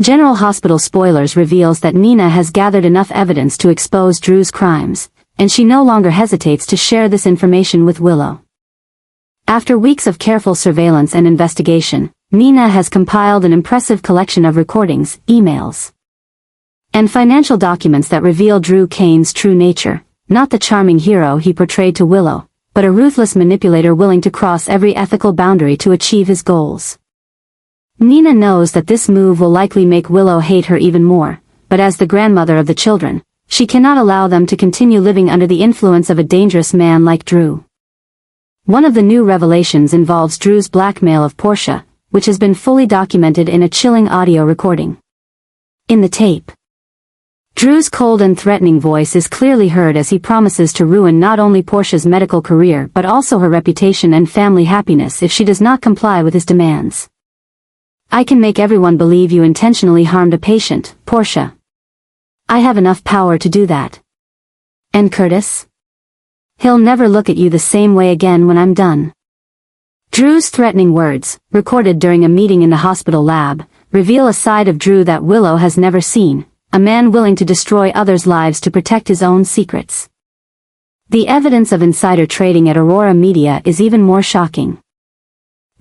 General Hospital spoilers reveals that Nina has gathered enough evidence to expose Drew's crimes, and she no longer hesitates to share this information with Willow. After weeks of careful surveillance and investigation, Nina has compiled an impressive collection of recordings, emails, and financial documents that reveal Drew Kane's true nature, not the charming hero he portrayed to Willow, but a ruthless manipulator willing to cross every ethical boundary to achieve his goals. Nina knows that this move will likely make Willow hate her even more, but as the grandmother of the children, she cannot allow them to continue living under the influence of a dangerous man like Drew. One of the new revelations involves Drew's blackmail of Portia, which has been fully documented in a chilling audio recording. In the tape, Drew's cold and threatening voice is clearly heard as he promises to ruin not only Portia's medical career but also her reputation and family happiness if she does not comply with his demands. "I can make everyone believe you intentionally harmed a patient, Portia. I have enough power to do that. And Curtis? He'll never look at you the same way again when I'm done." Drew's threatening words, recorded during a meeting in the hospital lab, reveal a side of Drew that Willow has never seen, a man willing to destroy others' lives to protect his own secrets. The evidence of insider trading at Aurora Media is even more shocking.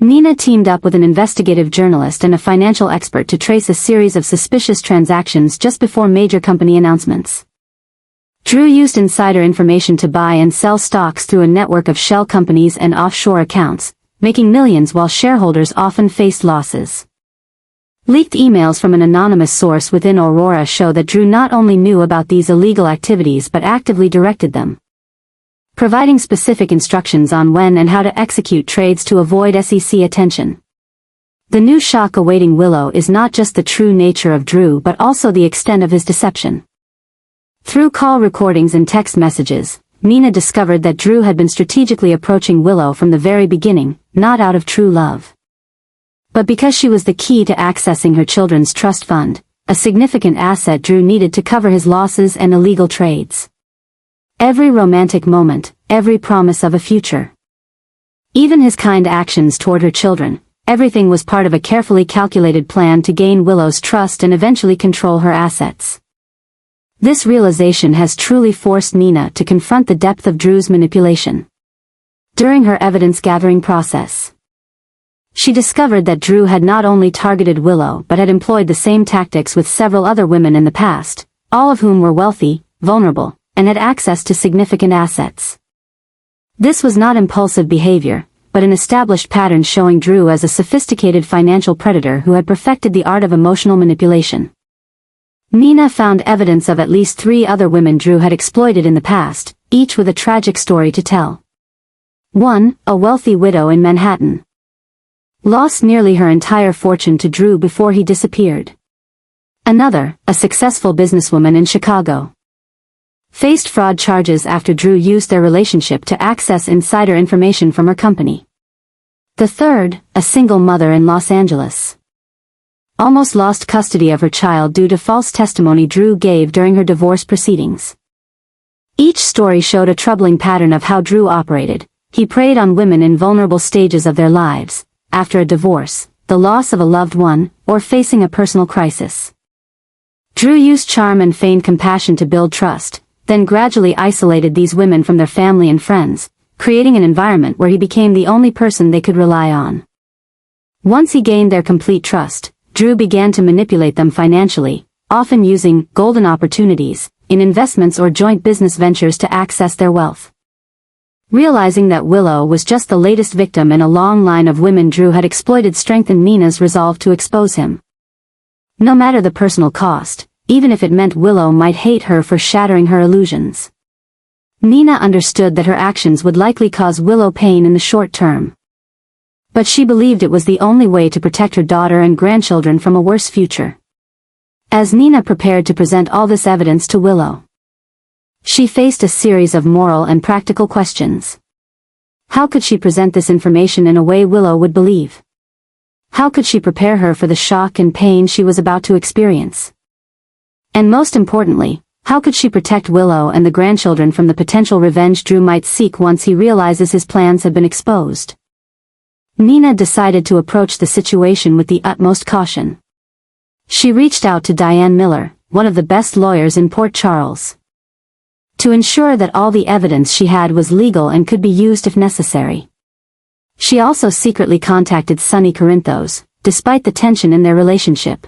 Nina teamed up with an investigative journalist and a financial expert to trace a series of suspicious transactions just before major company announcements. Drew used insider information to buy and sell stocks through a network of shell companies and offshore accounts, making millions while shareholders often faced losses. Leaked emails from an anonymous source within Aurora show that Drew not only knew about these illegal activities but actively directed them, providing specific instructions on when and how to execute trades to avoid SEC attention. The new shock awaiting Willow is not just the true nature of Drew but also the extent of his deception. Through call recordings and text messages, Nina discovered that Drew had been strategically approaching Willow from the very beginning, not out of true love, but because she was the key to accessing her children's trust fund, a significant asset Drew needed to cover his losses and illegal trades. Every romantic moment, every promise of a future, even his kind actions toward her children, everything was part of a carefully calculated plan to gain Willow's trust and eventually control her assets. This realization has truly forced Nina to confront the depth of Drew's manipulation. During her evidence-gathering process, she discovered that Drew had not only targeted Willow but had employed the same tactics with several other women in the past, all of whom were wealthy, vulnerable, and had access to significant assets. This was not impulsive behavior, but an established pattern showing Drew as a sophisticated financial predator who had perfected the art of emotional manipulation. Nina found evidence of at least 3 other women Drew had exploited in the past, each with a tragic story to tell. 1. A wealthy widow in Manhattan lost nearly her entire fortune to Drew before he disappeared. Another, a successful businesswoman in Chicago, faced fraud charges after Drew used their relationship to access insider information from her company. The third, a single mother in Los Angeles, almost lost custody of her child due to false testimony Drew gave during her divorce proceedings. Each story showed a troubling pattern of how Drew operated. He preyed on women in vulnerable stages of their lives, after a divorce, the loss of a loved one, or facing a personal crisis. Drew used charm and feigned compassion to build trust, then gradually isolated these women from their family and friends, creating an environment where he became the only person they could rely on. Once he gained their complete trust, Drew began to manipulate them financially, often using golden opportunities in investments or joint business ventures to access their wealth. Realizing that Willow was just the latest victim in a long line of women Drew had exploited strengthened Nina's resolve to expose him. No matter the personal cost, even if it meant Willow might hate her for shattering her illusions. Nina understood that her actions would likely cause Willow pain in the short term, but she believed it was the only way to protect her daughter and grandchildren from a worse future. As Nina prepared to present all this evidence to Willow, she faced a series of moral and practical questions. How could she present this information in a way Willow would believe? How could she prepare her for the shock and pain she was about to experience? And most importantly, how could she protect Willow and the grandchildren from the potential revenge Drew might seek once he realizes his plans have been exposed? Nina decided to approach the situation with the utmost caution. She reached out to Diane Miller, one of the best lawyers in Port Charles, to ensure that all the evidence she had was legal and could be used if necessary. She also secretly contacted Sonny Corinthos, despite the tension in their relationship,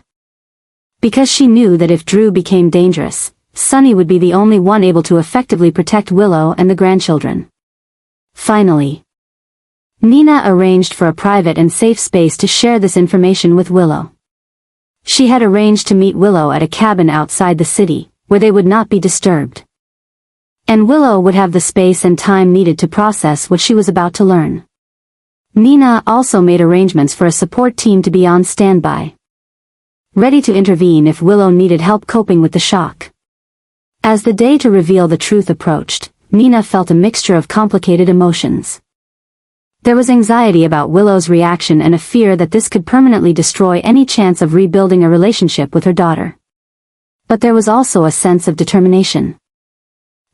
because she knew that if Drew became dangerous, Sonny would be the only one able to effectively protect Willow and the grandchildren. Finally, Nina arranged for a private and safe space to share this information with Willow. She had arranged to meet Willow at a cabin outside the city, where they would not be disturbed, and Willow would have the space and time needed to process what she was about to learn. Nina also made arrangements for a support team to be on standby, ready to intervene if Willow needed help coping with the shock. As the day to reveal the truth approached, Nina felt a mixture of complicated emotions. There was anxiety about Willow's reaction and a fear that this could permanently destroy any chance of rebuilding a relationship with her daughter. But there was also a sense of determination.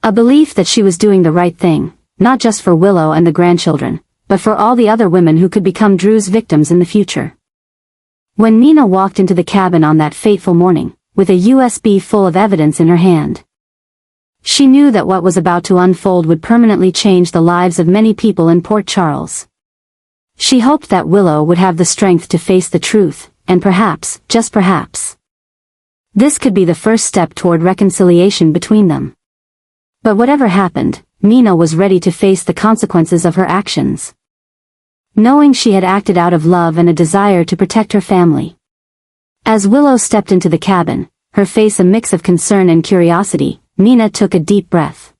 A belief that she was doing the right thing, not just for Willow and the grandchildren, but for all the other women who could become Drew's victims in the future. When Nina walked into the cabin on that fateful morning, with a USB full of evidence in her hand, she knew that what was about to unfold would permanently change the lives of many people in Port Charles. She hoped that Willow would have the strength to face the truth, and perhaps, just perhaps, this could be the first step toward reconciliation between them. But whatever happened, Nina was ready to face the consequences of her actions, knowing she had acted out of love and a desire to protect her family. As Willow stepped into the cabin, her face a mix of concern and curiosity, Nina took a deep breath,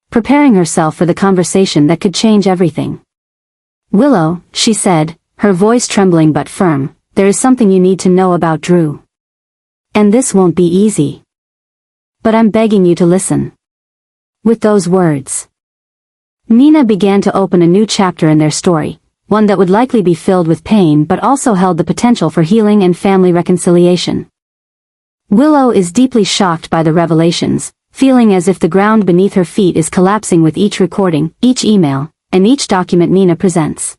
preparing herself for the conversation that could change everything. "Willow," she said, her voice trembling but firm, "there is something you need to know about Drew. And this won't be easy. But I'm begging you to listen." With those words, Nina began to open a new chapter in their story, one that would likely be filled with pain but also held the potential for healing and family reconciliation. Willow is deeply shocked by the revelations, feeling as if the ground beneath her feet is collapsing with each recording, each email, and each document Nina presents.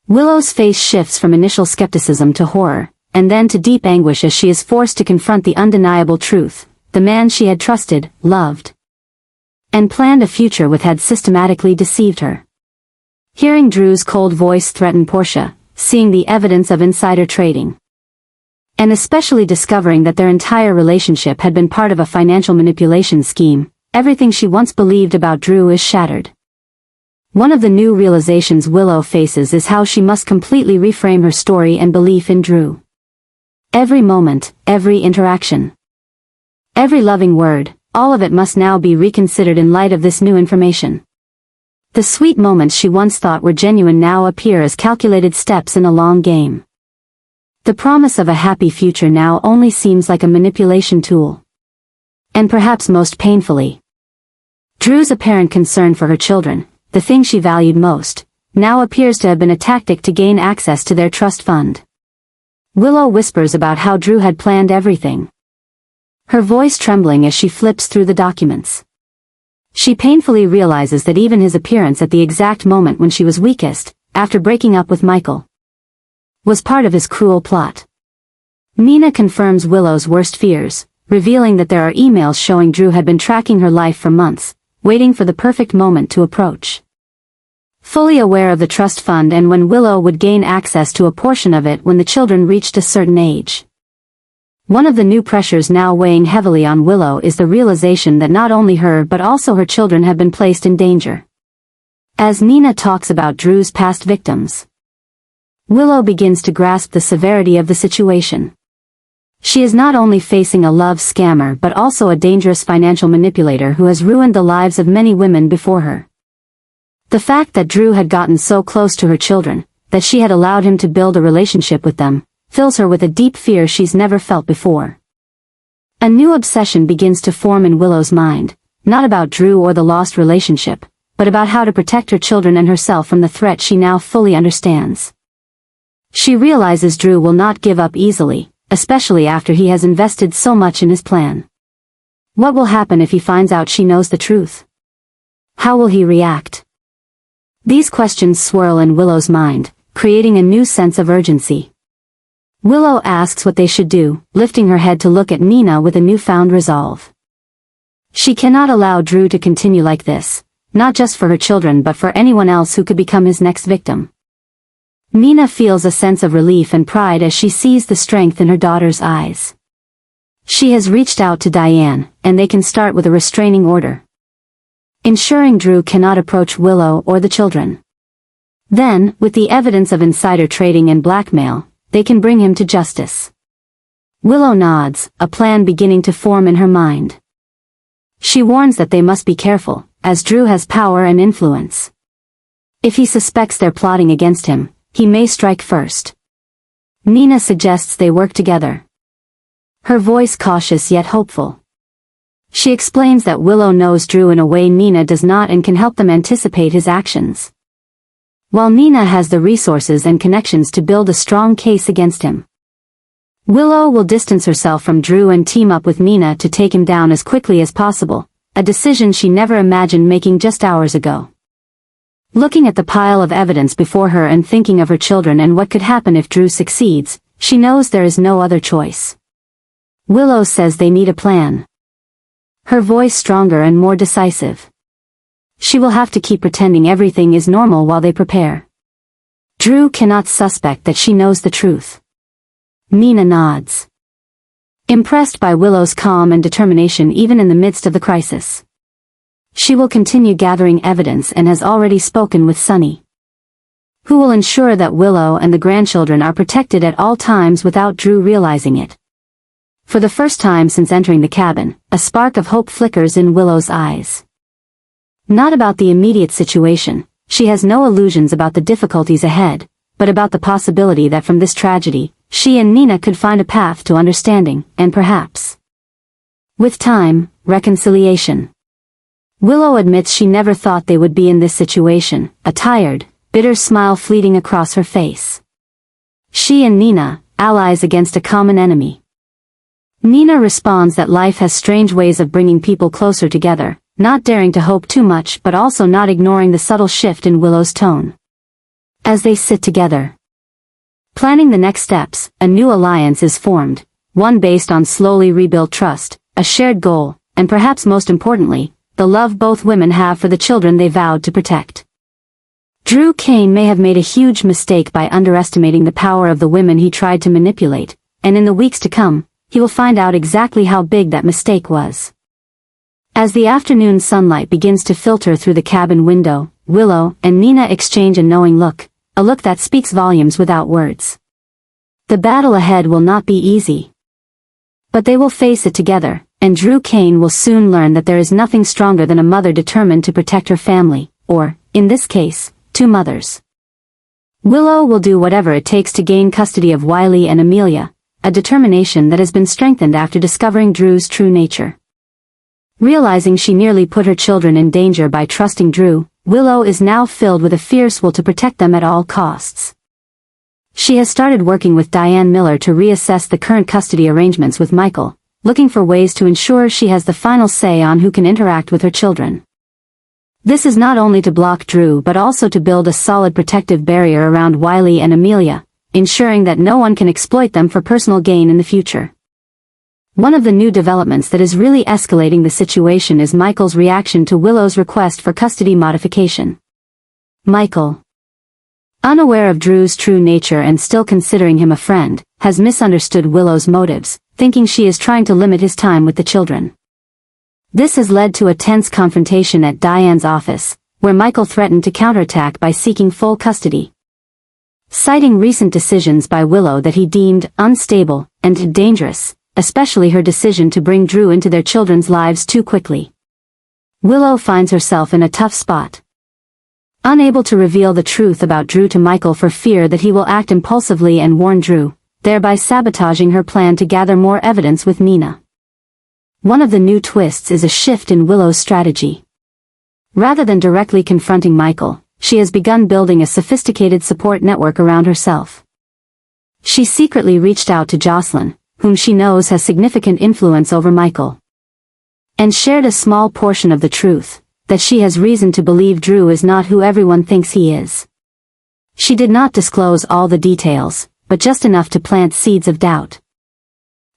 Willow's face shifts from initial skepticism to horror, and then to deep anguish as she is forced to confront the undeniable truth: the man she had trusted, loved, and planned a future with had systematically deceived her. Hearing Drew's cold voice threaten Portia, seeing the evidence of insider trading, and especially discovering that their entire relationship had been part of a financial manipulation scheme, everything she once believed about Drew is shattered. One of the new realizations Willow faces is how she must completely reframe her story and belief in Drew. Every moment, every interaction, every loving word, all of it must now be reconsidered in light of this new information. The sweet moments she once thought were genuine now appear as calculated steps in a long game. The promise of a happy future now only seems like a manipulation tool. And perhaps most painfully, Drew's apparent concern for her children, the thing she valued most, now appears to have been a tactic to gain access to their trust fund. Willow whispers about how Drew had planned everything, her voice trembling as she flips through the documents. She painfully realizes that even his appearance at the exact moment when she was weakest, after breaking up with Michael, was part of his cruel plot. Nina confirms Willow's worst fears, revealing that there are emails showing Drew had been tracking her life for months, waiting for the perfect moment to approach. Fully aware of the trust fund and when Willow would gain access to a portion of it when the children reached a certain age. One of the new pressures now weighing heavily on Willow is the realization that not only her but also her children have been placed in danger. As Nina talks about Drew's past victims, Willow begins to grasp the severity of the situation. She is not only facing a love scammer but also a dangerous financial manipulator who has ruined the lives of many women before her. The fact that Drew had gotten so close to her children, that she had allowed him to build a relationship with them, fills her with a deep fear she's never felt before. A new obsession begins to form in Willow's mind, not about Drew or the lost relationship, but about how to protect her children and herself from the threat she now fully understands. She realizes Drew will not give up easily, especially after he has invested so much in his plan. What will happen if he finds out she knows the truth? How will he react? These questions swirl in Willow's mind, creating a new sense of urgency. Willow asks what they should do, lifting her head to look at Nina with a newfound resolve. She cannot allow Drew to continue like this, not just for her children but for anyone else who could become his next victim. Nina feels a sense of relief and pride as she sees the strength in her daughter's eyes. She has reached out to Diane, and they can start with a restraining order, ensuring Drew cannot approach Willow or the children. Then, with the evidence of insider trading and blackmail, they can bring him to justice. Willow nods, a plan beginning to form in her mind. She warns that they must be careful, as Drew has power and influence. If he suspects they're plotting against him, he may strike first. Nina suggests they work together, her voice cautious yet hopeful. She explains that Willow knows Drew in a way Nina does not and can help them anticipate his actions, while Nina has the resources and connections to build a strong case against him. Willow will distance herself from Drew and team up with Nina to take him down as quickly as possible, a decision she never imagined making just hours ago. Looking at the pile of evidence before her and thinking of her children and what could happen if Drew succeeds, she knows there is no other choice. Willow says they need a plan, her voice stronger and more decisive. She will have to keep pretending everything is normal while they prepare. Drew cannot suspect that she knows the truth. Nina nods, impressed by Willow's calm and determination even in the midst of the crisis. She will continue gathering evidence and has already spoken with Sunny, who will ensure that Willow and the grandchildren are protected at all times without Drew realizing it. For the first time since entering the cabin, a spark of hope flickers in Willow's eyes. Not about the immediate situation, she has no illusions about the difficulties ahead, but about the possibility that from this tragedy, she and Nina could find a path to understanding, and perhaps, with time, reconciliation. Willow admits she never thought they would be in this situation, a tired, bitter smile fleeting across her face. She and Nina, allies against a common enemy. Nina responds that life has strange ways of bringing people closer together, not daring to hope too much but also not ignoring the subtle shift in Willow's tone. As they sit together, planning the next steps, a new alliance is formed, one based on slowly rebuilt trust, a shared goal, and perhaps most importantly, the love both women have for the children they vowed to protect. Drew Kane may have made a huge mistake by underestimating the power of the women he tried to manipulate, and in the weeks to come, he will find out exactly how big that mistake was. As the afternoon sunlight begins to filter through the cabin window, Willow and Nina exchange a knowing look, a look that speaks volumes without words. The battle ahead will not be easy, but they will face it together, and Drew Kane will soon learn that there is nothing stronger than a mother determined to protect her family, or, in this case, two mothers. Willow will do whatever it takes to gain custody of Wiley and Amelia, a determination that has been strengthened after discovering Drew's true nature. Realizing she nearly put her children in danger by trusting Drew, Willow is now filled with a fierce will to protect them at all costs. She has started working with Diane Miller to reassess the current custody arrangements with Michael, looking for ways to ensure she has the final say on who can interact with her children. This is not only to block Drew but also to build a solid protective barrier around Wiley and Amelia, ensuring that no one can exploit them for personal gain in the future. One of the new developments that is really escalating the situation is Michael's reaction to Willow's request for custody modification. Michael, unaware of Drew's true nature and still considering him a friend, has misunderstood Willow's motives, thinking she is trying to limit his time with the children. This has led to a tense confrontation at Diane's office, where Michael threatened to counterattack by seeking full custody, citing recent decisions by Willow that he deemed unstable and dangerous, especially her decision to bring Drew into their children's lives too quickly. Willow finds herself in a tough spot, unable to reveal the truth about Drew to Michael for fear that he will act impulsively and warn Drew, thereby sabotaging her plan to gather more evidence with Nina. One of the new twists is a shift in Willow's strategy. Rather than directly confronting Michael, she has begun building a sophisticated support network around herself. She secretly reached out to Jocelyn, whom she knows has significant influence over Michael, and shared a small portion of the truth, that she has reason to believe Drew is not who everyone thinks he is. She did not disclose all the details, but just enough to plant seeds of doubt.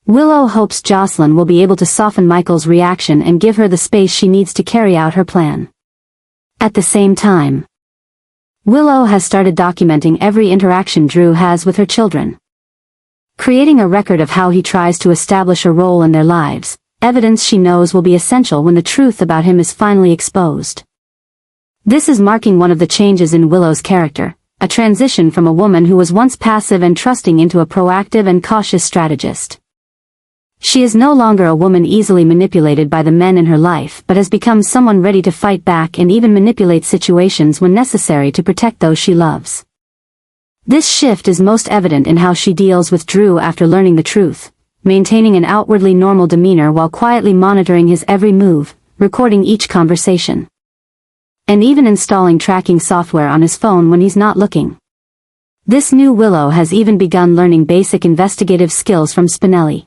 Willow hopes Jocelyn will be able to soften Michael's reaction and give her the space she needs to carry out her plan. At the same time, Willow has started documenting every interaction Drew has with her children, creating a record of how he tries to establish a role in their lives, evidence she knows will be essential when the truth about him is finally exposed. This is marking one of the changes in Willow's character, a transition from a woman who was once passive and trusting into a proactive and cautious strategist. She is no longer a woman easily manipulated by the men in her life, but has become someone ready to fight back and even manipulate situations when necessary to protect those she loves. This shift is most evident in how she deals with Drew after learning the truth, maintaining an outwardly normal demeanor while quietly monitoring his every move, recording each conversation, and even installing tracking software on his phone when he's not looking. This new Willow has even begun learning basic investigative skills from Spinelli,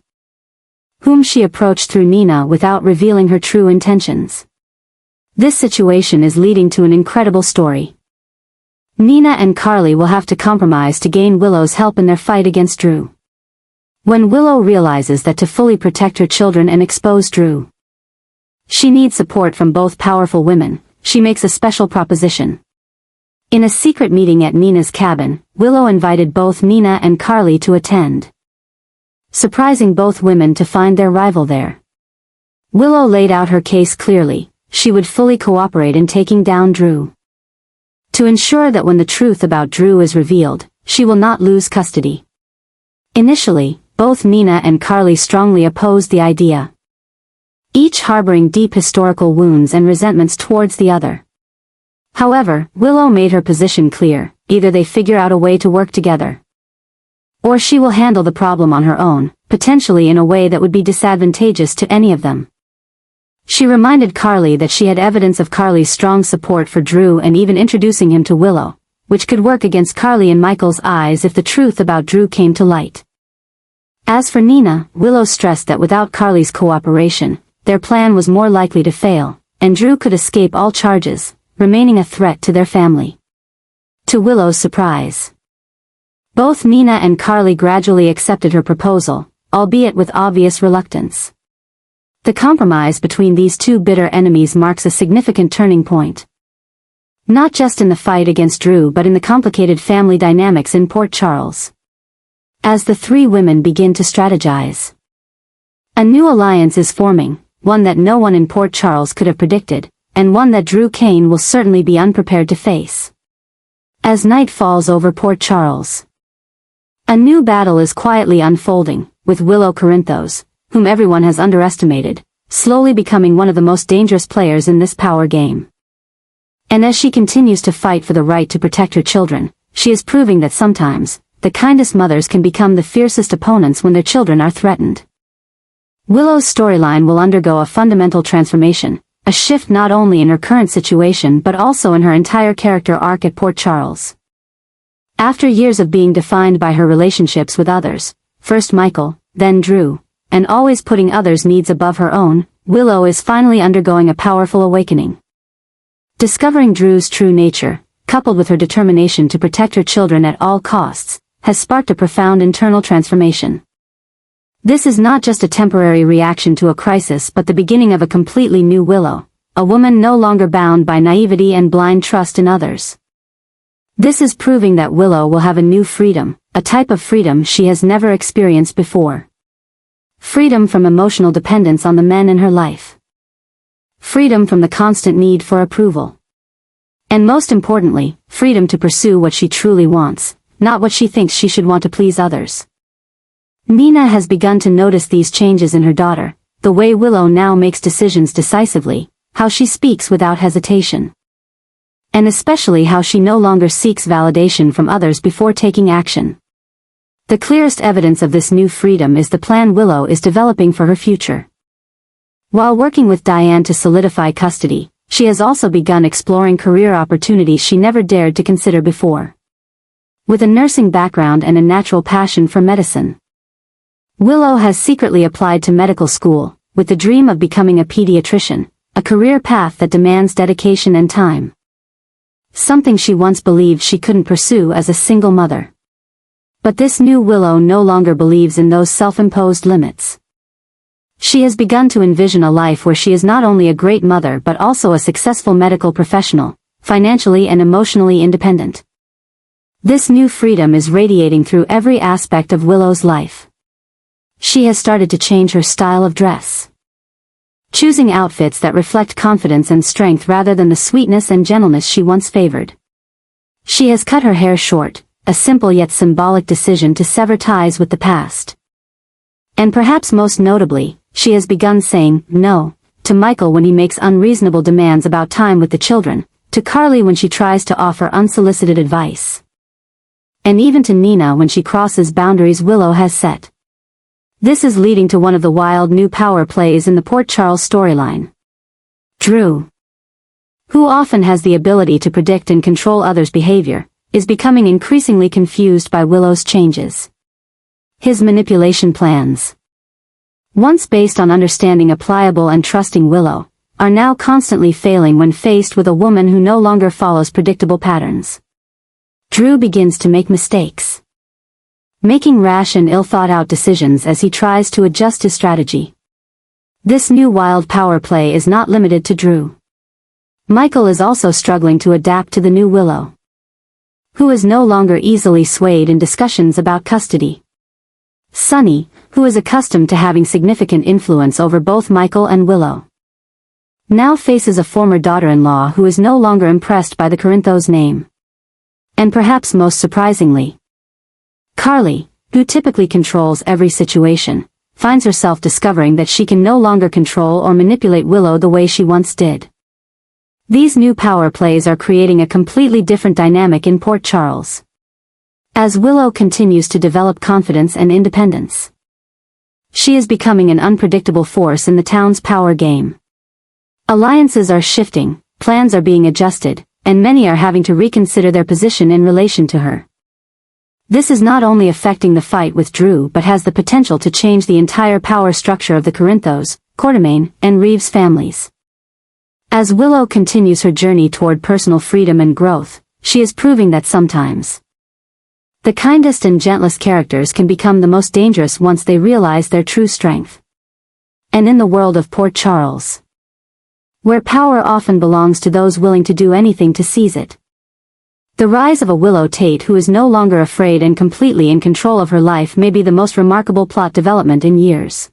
whom she approached through Nina without revealing her true intentions. This situation is leading to an incredible story. Nina and Carly will have to compromise to gain Willow's help in their fight against Drew. When Willow realizes that to fully protect her children and expose Drew, she needs support from both powerful women, she makes a special proposition. In a secret meeting at Nina's cabin, Willow invited both Nina and Carly to attend, surprising both women to find their rival there. Willow laid out her case clearly: she would fully cooperate in taking down Drew, to ensure that when the truth about Drew is revealed, she will not lose custody. Initially, both Nina and Carly strongly opposed the idea, each harboring deep historical wounds and resentments towards the other. However, Willow made her position clear: either they figure out a way to work together, or she will handle the problem on her own, potentially in a way that would be disadvantageous to any of them. She reminded Carly that she had evidence of Carly's strong support for Drew and even introducing him to Willow, which could work against Carly in Michael's eyes if the truth about Drew came to light. As for Nina, Willow stressed that without Carly's cooperation, their plan was more likely to fail, and Drew could escape all charges, remaining a threat to their family. To Willow's surprise, both Nina and Carly gradually accepted her proposal, albeit with obvious reluctance. The compromise between these two bitter enemies marks a significant turning point, not just in the fight against Drew but in the complicated family dynamics in Port Charles. As the three women begin to strategize, a new alliance is forming, one that no one in Port Charles could have predicted, and one that Drew Kane will certainly be unprepared to face. As night falls over Port Charles, a new battle is quietly unfolding, with Willow Corinthos, whom everyone has underestimated, slowly becoming one of the most dangerous players in this power game. And as she continues to fight for the right to protect her children, she is proving that sometimes, the kindest mothers can become the fiercest opponents when their children are threatened. Willow's storyline will undergo a fundamental transformation, a shift not only in her current situation but also in her entire character arc at Port Charles. After years of being defined by her relationships with others, first Michael, then Drew, and always putting others' needs above her own, Willow is finally undergoing a powerful awakening. Discovering Drew's true nature, coupled with her determination to protect her children at all costs, has sparked a profound internal transformation. This is not just a temporary reaction to a crisis but the beginning of a completely new Willow, a woman no longer bound by naivety and blind trust in others. This is proving that Willow will have a new freedom, a type of freedom she has never experienced before. Freedom from emotional dependence on the men in her life. Freedom from the constant need for approval. And most importantly, freedom to pursue what she truly wants, not what she thinks she should want to please others. Nina has begun to notice these changes in her daughter, the way Willow now makes decisions decisively, how she speaks without hesitation, and especially how she no longer seeks validation from others before taking action. The clearest evidence of this new freedom is the plan Willow is developing for her future. While working with Diane to solidify custody, she has also begun exploring career opportunities she never dared to consider before. With a nursing background and a natural passion for medicine, Willow has secretly applied to medical school, with the dream of becoming a pediatrician, a career path that demands dedication and time. Something she once believed she couldn't pursue as a single mother. But this new Willow no longer believes in those self-imposed limits. She has begun to envision a life where she is not only a great mother but also a successful medical professional, financially and emotionally independent. This new freedom is radiating through every aspect of Willow's life. She has started to change her style of dress, choosing outfits that reflect confidence and strength rather than the sweetness and gentleness she once favored. She has cut her hair short, a simple yet symbolic decision to sever ties with the past. And perhaps most notably, she has begun saying no to Michael when he makes unreasonable demands about time with the children, to Carly when she tries to offer unsolicited advice, and even to Nina when she crosses boundaries Willow has set. This is leading to one of the wild new power plays in the Port Charles storyline. Drew, who often has the ability to predict and control others' behavior, is becoming increasingly confused by Willow's changes. His manipulation plans, once based on understanding a pliable and trusting Willow, are now constantly failing when faced with a woman who no longer follows predictable patterns. Drew begins to make mistakes, making rash and ill-thought-out decisions as he tries to adjust his strategy. This new wild power play is not limited to Drew. Michael is also struggling to adapt to the new Willow, who is no longer easily swayed in discussions about custody. Sonny, who is accustomed to having significant influence over both Michael and Willow, now faces a former daughter-in-law who is no longer impressed by the Corinthos name. And perhaps most surprisingly, Carly, who typically controls every situation, finds herself discovering that she can no longer control or manipulate Willow the way she once did. These new power plays are creating a completely different dynamic in Port Charles, as Willow continues to develop confidence and independence. She is becoming an unpredictable force in the town's power game. Alliances are shifting, plans are being adjusted, and many are having to reconsider their position in relation to her. This is not only affecting the fight with Drew but has the potential to change the entire power structure of the Corinthos, Quartermaine, and Reeves families. As Willow continues her journey toward personal freedom and growth, she is proving that sometimes the kindest and gentlest characters can become the most dangerous once they realize their true strength. And in the world of Port Charles, where power often belongs to those willing to do anything to seize it, the rise of a Willow Tate who is no longer afraid and completely in control of her life may be the most remarkable plot development in years.